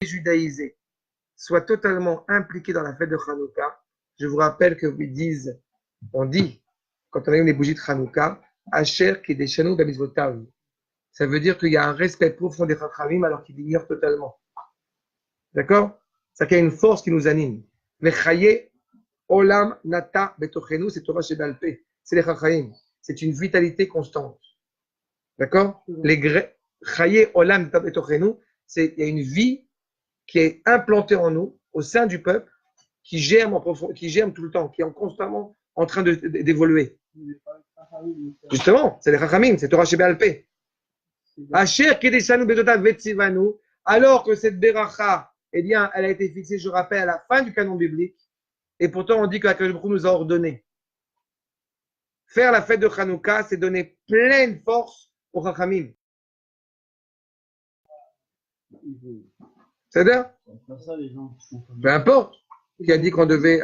judaïsés soient totalement impliqués dans la fête de Hanouka, je vous rappelle que on dit, quand on allume les bougies de Hanouka, Asher Kedeshanu Bamizvotav. Ça veut dire qu'il y a un respect profond des Chachamim alors qu'ils l'ignorent totalement. D'accord? Ça qu'il y a une force qui nous anime. Les Chaye Olam Nata Betochenu, c'est Torah Shebal Peh. C'est les Chachamim. C'est une vitalité constante. D'accord? Les Chaye Olam Nata Betochenu, il y a une vie qui est implantée en nous, au sein du peuple, qui germe tout le temps, qui est constamment en train d'évoluer. Justement, c'est les Chachamim, c'est Torah Shebal Peh. Asher Kedeshanu Betotav Vetzivanu, alors que cette Beracha, eh bien, elle a été fixée, je rappelle, à la fin du canon biblique, et pourtant on dit que l'Akadosh Baruch Hu nous a ordonné. Faire la fête de Hanouka, c'est donner pleine force aux Chachamim. C'est-à-dire, peu importe, qui a dit qu'on devait,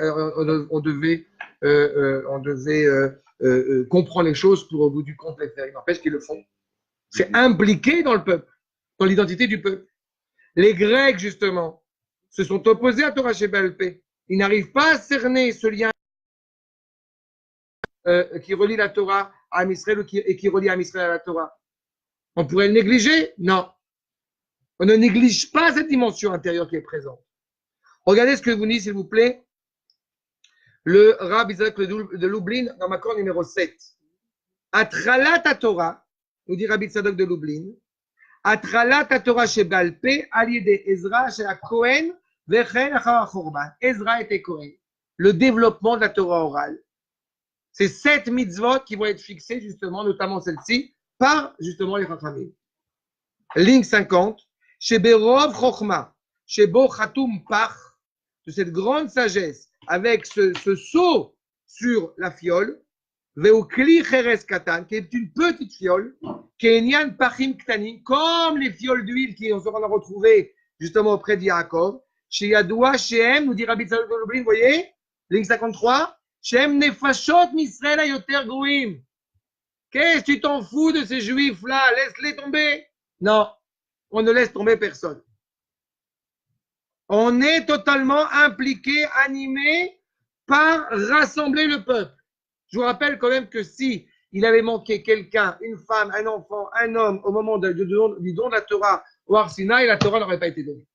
comprendre les choses pour au bout du compte les faire. Il n'empêche qu'ils le font. C'est impliqué dans le peuple, dans l'identité du peuple. Les Grecs, justement, se sont opposés à Torah Shebal Peh. Ils n'arrivent pas à cerner ce lien qui relie la Torah à Am Israël et qui relie Am Israël à la Torah. On pourrait le négliger? Non. On ne néglige pas cette dimension intérieure qui est présente. Regardez ce que vous dit, s'il vous plaît, le Rav Isaac de Lublin, dans ma cour numéro 7. Atralat Torah, nous dit Rabbi Tzadok de Lublin, Atralat Torah Shebal Peh, Aliede Ezra, Shel Kohen, Vechen Achar Chorban. Ezra était Kohen. Le développement de la Torah orale. C'est 7 mitzvot qui vont être fixées, justement, notamment celle-ci, par, justement, les Chachamim. Ligne 50. Sheberov Chochma, Shebo Chatoum Pach, de cette grande sagesse, avec ce sceau sur la fiole, Veukli Cheres Katan, qui est une petite fiole, Kenyan Pachim Ktanim, comme les fioles d'huile qui on a retrouvées justement auprès de Yaakov, chez Yadoua, Shem, nous dit Rabbi Tzadok de Lublin, vous voyez, ligne 53, Shem Nefashot Misraël Ayoter Goim. Qu'est-ce que tu t'en fous de ces juifs-là? Laisse-les tomber. Non, on ne laisse tomber personne. On est totalement impliqué, animé par rassembler le peuple. Je vous rappelle quand même que si il avait manqué quelqu'un, une femme, un enfant, un homme, au moment du don de la Torah au Har Sinaï, la Torah n'aurait pas été donnée.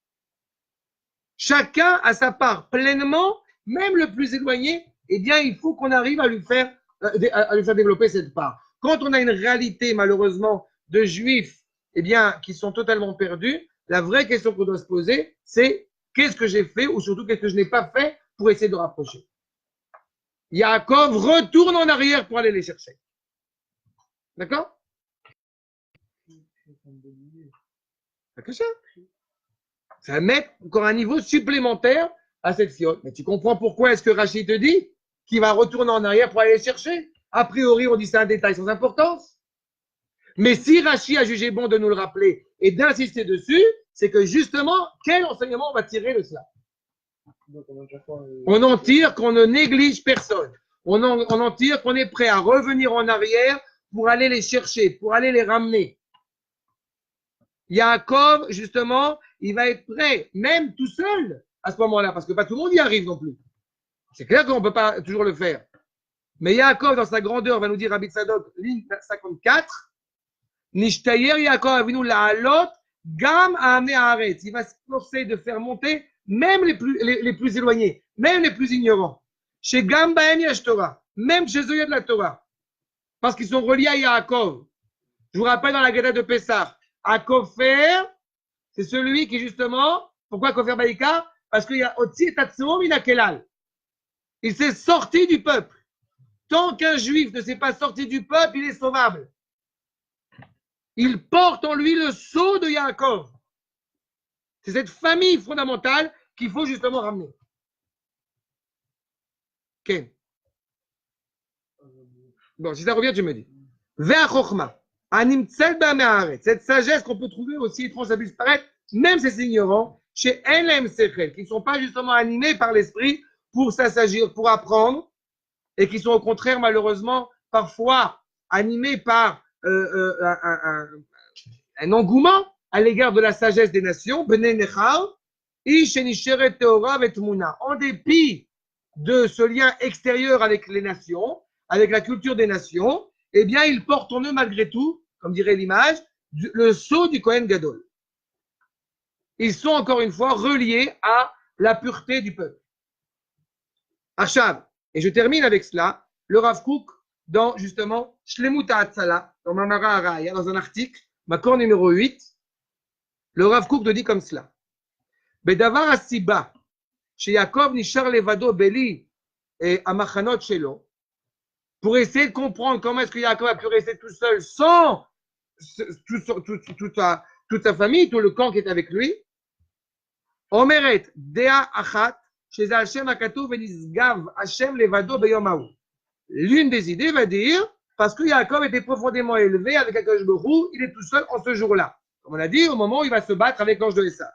Chacun a sa part pleinement, même le plus éloigné, eh bien, il faut qu'on arrive à lui faire développer cette part. Quand on a une réalité, malheureusement, de juifs, eh bien, qui sont totalement perdus, la vraie question qu'on doit se poser, c'est qu'est-ce que j'ai fait ou surtout qu'est-ce que je n'ai pas fait pour essayer de rapprocher. Yaakov retourne en arrière pour aller les chercher. D'accord? Ça va mettre encore un niveau supplémentaire à cette fiole. Mais tu comprends pourquoi est-ce que Rachid te dit qu'il va retourner en arrière pour aller les chercher? A priori, on dit c'est un détail sans importance. Mais si Rachid a jugé bon de nous le rappeler et d'insister dessus, c'est que justement, quel enseignement on va tirer de cela? On en tire qu'on ne néglige personne. On en tire qu'on est prêt à revenir en arrière pour aller les chercher, pour aller les ramener. Yaakov, justement, il va être prêt, même tout seul, à ce moment-là, parce que pas tout le monde y arrive non plus. C'est clair qu'on ne peut pas toujours le faire. Mais Yaakov, dans sa grandeur, va nous dire Rabbi Tzadok, ligne 54, Nishtayer Yaakov Avinu la'alot gam ha'amei haaretz. Il va se forcer de faire monter même les plus éloignés, même les plus ignorants. Chez Gam Bahem Yesh Torah, même chez eux il y a de la Torah. Parce qu'ils sont reliés à Yaakov. Je vous rappelle dans la Gada de Pessah, Akofer, c'est celui qui justement, pourquoi Kofer Baïka? Parce qu'il y a Otsi et Tatsuo Minakelal. Il s'est sorti du peuple. Tant qu'un juif ne s'est pas sorti du peuple, il est sauvable. Il porte en lui le sceau de Yaakov. C'est cette famille fondamentale qu'il faut justement ramener. Ok. Bon, si ça revient, tu me dis. Cette sagesse qu'on peut trouver aussi étrange, ça puisse paraître, même ces ignorants, chez NM Sechel, qui ne sont pas justement animés par l'esprit pour s'assagir, pour apprendre, et qui sont au contraire, malheureusement, parfois animés par un engouement à l'égard de la sagesse des nations, Bnei Nechal, En dépit de ce lien extérieur avec les nations, avec la culture des nations, eh bien, ils portent en eux malgré tout, comme dirait l'image, le sceau du Kohen Gadol. Ils sont encore une fois reliés à la pureté du peuple. Achav, et je termine avec cela, le Rav Kook, dans justement Shlemut HaHatzala, dans Mamara Araya, dans un article, Makor numéro 8, le Rav Kook le dit comme cela. Bedavar Asiba, chez Yaakov Nishar Levado Beli et Amachanot Shelo, pour essayer de comprendre comment est-ce que Yaakov a pu rester tout seul sans toute sa famille, tout le camp qui est avec lui. Omeret, Dea Achat, chez Hashem Akatu Venizgav Hashem Levado Beyomahu. L'une des idées va dire, parce que Yaakov était profondément élevé avec Akadosh Baruch Hu, il est tout seul en ce jour-là. Comme on a dit, au moment où il va se battre avec l'ange de Esav.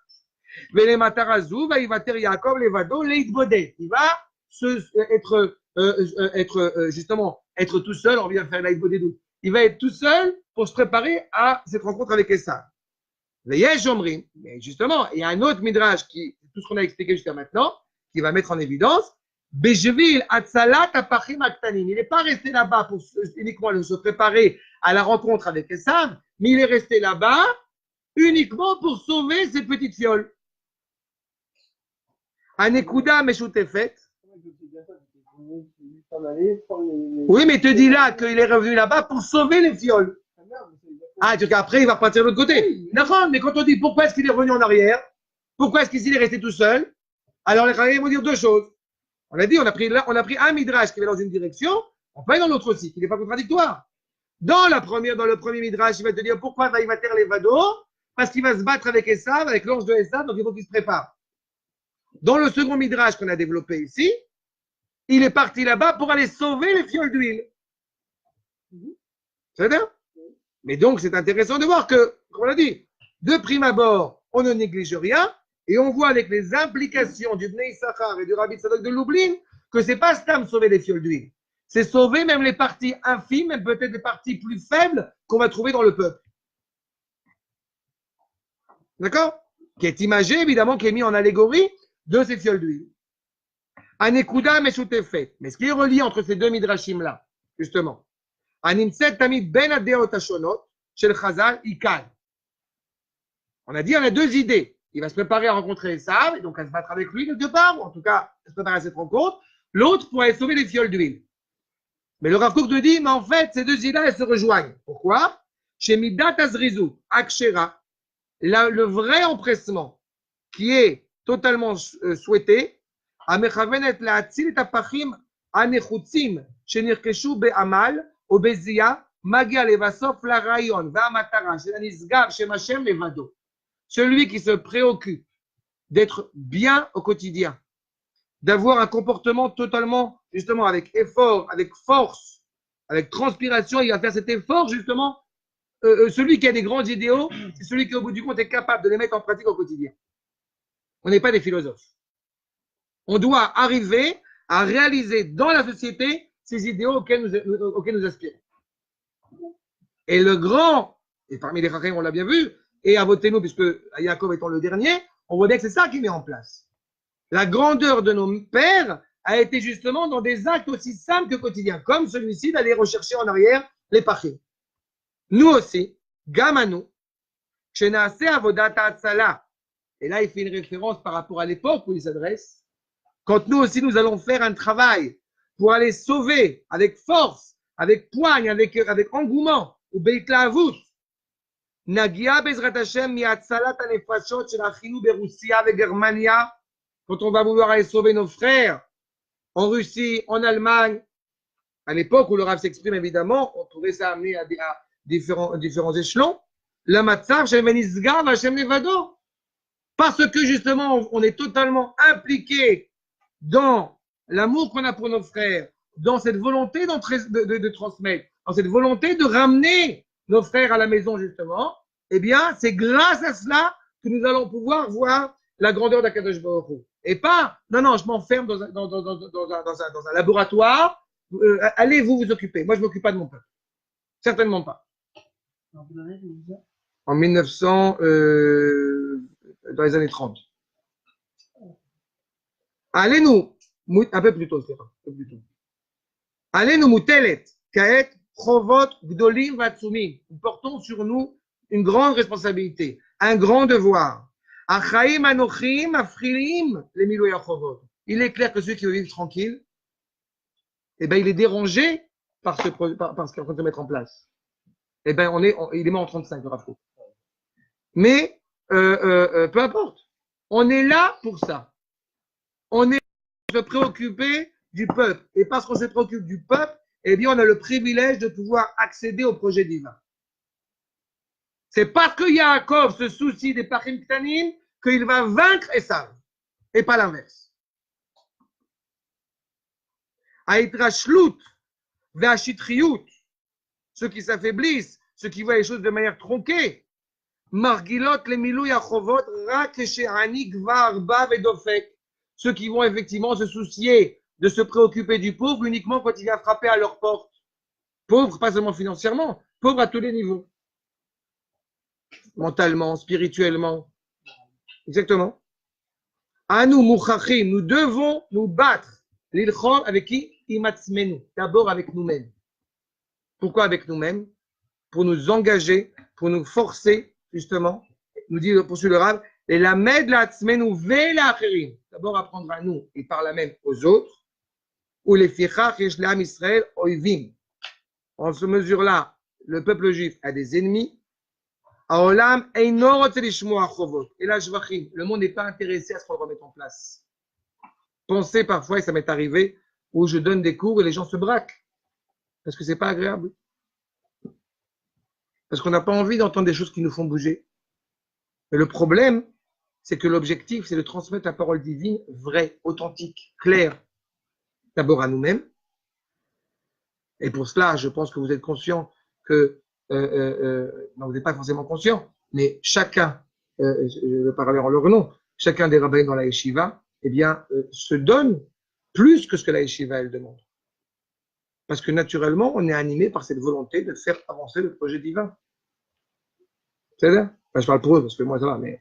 Vele Matarazu, va y va ter Yaakov Levado Leitbodet. Il va être tout seul, on vient faire l'Aitbodet. Il va être tout seul pour se préparer à cette rencontre avec Esav. Mais justement, il y a un autre midrash qui, tout ce qu'on a expliqué jusqu'à maintenant, qui va mettre en évidence, Bejevil Atzalat Apachim Aktanim. Il n'est pas resté là-bas pour uniquement se préparer à la rencontre avec Esav, mais il est resté là-bas uniquement pour sauver ses petites fioles. Anekuda Meshutefet. Oui, mais te dis là qu'il est revenu là-bas pour sauver les fioles. Ah, tu vois qu'après, il va repartir de l'autre côté. D'accord, mais quand on dit pourquoi est-ce qu'il est revenu en arrière, pourquoi est-ce qu'il est resté tout seul, alors les Chachamim vont dire deux choses. On a dit, on a pris un midrash qui va dans une direction, on peut aller dans l'autre aussi, qui n'est pas contradictoire. Dans le premier midrash, il va te dire pourquoi il va taire les vados, parce qu'il va se battre avec Esav, avec l'ange de Esav, donc il faut qu'il se prépare. Dans le second midrash qu'on a développé ici, il est parti là-bas pour aller sauver les fioles d'huile. C'est bien? Mais donc, c'est intéressant de voir que, comme on l'a dit, de prime abord, on ne néglige rien, et on voit avec les implications du Bnei Issachar et du Rabbi Tzadok de Lublin que c'est pas stam sauver les fioles d'huile. C'est sauver même les parties infimes, même peut-être les parties plus faibles qu'on va trouver dans le peuple. D'accord? Qui est imagé, évidemment, qui est mis en allégorie de ces fioles d'huile. Anekuda Meshutefet. Mais ce qui est relié entre ces deux midrashim-là, justement, Animset Tamid Ben Adeot Ashonot, chez le Chazal, Ikal. On a dit, on a deux idées. Il va se préparer à rencontrer Esav, et donc à se battre avec lui quelque part, ou en tout cas, à se préparer à cette rencontre. L'autre pour aller sauver les fioles d'huile. Mais le Rav Kook te dit, mais en fait, ces deux idées-là, elles se rejoignent. Pourquoi? Chez Midat Azrizu, Akshera, le vrai empressement qui est totalement souhaité, Amechavenet La'atzil et Apachim Anechutzim, Shenirkeshu Be'amal, Obezia, Magia Levasof La Rayon, Va'amatara, Shenanisgav, Shemashem Levado. Celui qui se préoccupe d'être bien au quotidien, d'avoir un comportement totalement, justement, avec effort, avec force, avec transpiration, il va faire cet effort, justement. Celui qui a des grands idéaux, c'est celui qui, au bout du compte, est capable de les mettre en pratique au quotidien. On n'est pas des philosophes. On doit arriver à réaliser dans la société ces idéaux auxquels nous aspirons. Et le grand, et parmi les Chachamim, on l'a bien vu, et à Avotenu, puisque Yaakov étant le dernier, on voit bien que c'est ça qui met en place. La grandeur de nos pères a été justement dans des actes aussi simples que quotidiens, comme celui-ci d'aller rechercher en arrière les pachim. Nous aussi, Gamanu, Shenaase Avodata Atzala, et là il fait une référence par rapport à l'époque où il s'adresse, quand nous aussi nous allons faire un travail pour aller sauver avec force, avec poigne, avec engouement, ou Beitla Avut, Nagia Bezrat Hashem mi'atzalat hanefashot shel achinu berussia veGermania, quand on va vouloir aller sauver nos frères en Russie, en Allemagne, à l'époque où le Rav s'exprime évidemment, on pourrait ça amener à différents échelons, la matzav shel Venizgav Hashem Levado, parce que justement on est totalement impliqué dans l'amour qu'on a pour nos frères, dans cette volonté de transmettre, dans cette volonté de ramener nos frères à la maison, justement, eh bien, c'est grâce à cela que nous allons pouvoir voir la grandeur d'Akadosh Baruch Hu. Et pas, non, je m'enferme dans un laboratoire, allez vous occuper. Moi, je ne m'occupe pas de mon peuple. Certainement pas. En 1900, dans les années 30. Allez-nous, un peu plus tôt, c'est un peu plus tôt. Allez-nous, Moutelet, Kaet, Chovot, Gdolim, Vatsumim. Nous portons sur nous une grande responsabilité, un grand devoir. Achaim, Anochim, Afrilim, les Milouya Chovot. Il est clair que celui qui veut vivre tranquille, eh ben, il est dérangé par ce qu'on est en train de mettre en place. Eh ben, il est mort en 35, le Rafo. Mais, peu importe. On est là pour ça. On est là pour se préoccuper du peuple. Et parce qu'on se préoccupe du peuple, eh bien, on a le privilège de pouvoir accéder au projet divin. C'est parce que Yaakov se soucie des Pachim Ktanim qu'il va vaincre Esav. Et pas l'inverse. Aïtrashlut, Ve'ashitriyut, ceux qui s'affaiblissent, ceux qui voient les choses de manière tronquée. Margilot, les Milou Yachovot, Rak, She'ani, Gvar, Bav et Dofek. Ceux qui vont effectivement se soucier de se préoccuper du pauvre uniquement quand il vient frapper à leur porte. Pauvre, pas seulement financièrement, pauvre à tous les niveaux. Mentalement, spirituellement. Exactement. À nous, Mouchachim, nous devons nous battre. L'ilchon avec qui? Imatzmenu. D'abord avec nous-mêmes. Pourquoi avec nous-mêmes? Pour nous engager, pour nous forcer, justement, nous dit poursuit le Rav, et la med la tzmenu ve la acherim. D'abord apprendre à nous et par là même aux autres. Ou les fichach yesh l'am Israël oivim. En ce mesure-là, le peuple juif a des ennemis. Aolam eino rotze lishmoa chovot. Et là, Shvachim, le monde n'est pas intéressé à ce qu'on le remette en place. Pensez parfois, et ça m'est arrivé, où je donne des cours et les gens se braquent. Parce que c'est pas agréable. Parce qu'on n'a pas envie d'entendre des choses qui nous font bouger. Mais le problème, c'est que l'objectif, c'est de transmettre la parole divine vraie, authentique, claire. D'abord à nous-mêmes. Et pour cela, je pense que vous êtes conscient que, non, vous n'êtes pas forcément conscient, mais chacun, je vais parler en leur nom, chacun des rabbins dans la yeshiva, eh bien, se donne plus que ce que la yeshiva, elle demande. Parce que naturellement, on est animé par cette volonté de faire avancer le projet divin. C'est ça? Enfin, je parle pour eux, parce que moi, ça va, mais.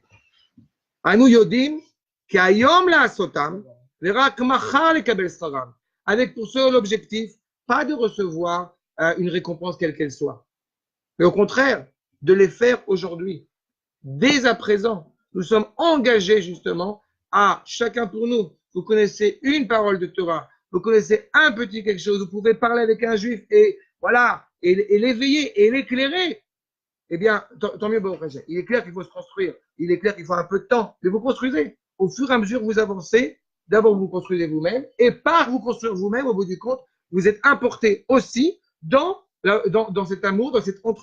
Anu yodim, ki ayom la asotam, verak machar lekabel saram. Avec pour seul objectif, pas de recevoir une récompense quelle qu'elle soit. Mais au contraire, de les faire aujourd'hui. Dès à présent, nous sommes engagés justement à chacun pour nous. Vous connaissez une parole de Torah, vous connaissez un petit quelque chose, vous pouvez parler avec un juif et voilà, et l'éveiller et l'éclairer. Eh bien, tant mieux, il est clair qu'il faut se construire, il est clair qu'il faut un peu de temps, mais vous construisez. Au fur et à mesure que vous avancez, d'abord vous construisez vous-même, et par vous construire vous-même, au bout du compte, vous êtes importé aussi dans cet amour,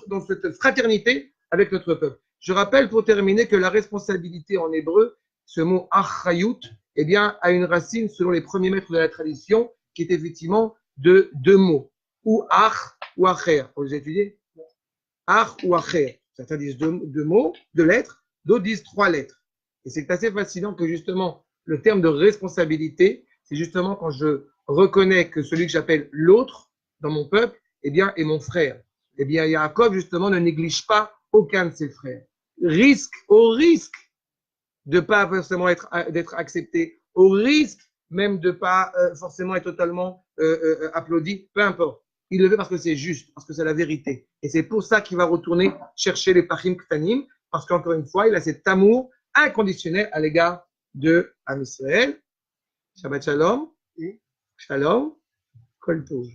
dans cette fraternité avec notre peuple. Je rappelle pour terminer que la responsabilité en hébreu, ce mot achayut, eh bien, a une racine selon les premiers maîtres de la tradition, qui est effectivement de deux mots, ou ach ou acher. Vous les étudiez? Ach ou acher. Certains disent deux mots, deux lettres, d'autres disent trois lettres. Et c'est assez fascinant que justement, le terme de responsabilité, c'est justement quand je reconnais que celui que j'appelle l'autre dans mon peuple, eh bien, est mon frère. Eh bien, Yaakov, justement, ne néglige pas aucun de ses frères. Au risque de pas forcément d'être accepté, au risque même de pas forcément être totalement applaudi, peu importe. Il le fait parce que c'est juste, parce que c'est la vérité. Et c'est pour ça qu'il va retourner chercher les Pachim Ktanim, parce qu'encore une fois, il a cet amour inconditionnel à l'égard de Am Israël. Shabbat Shalom. Shalom. Kol Tov.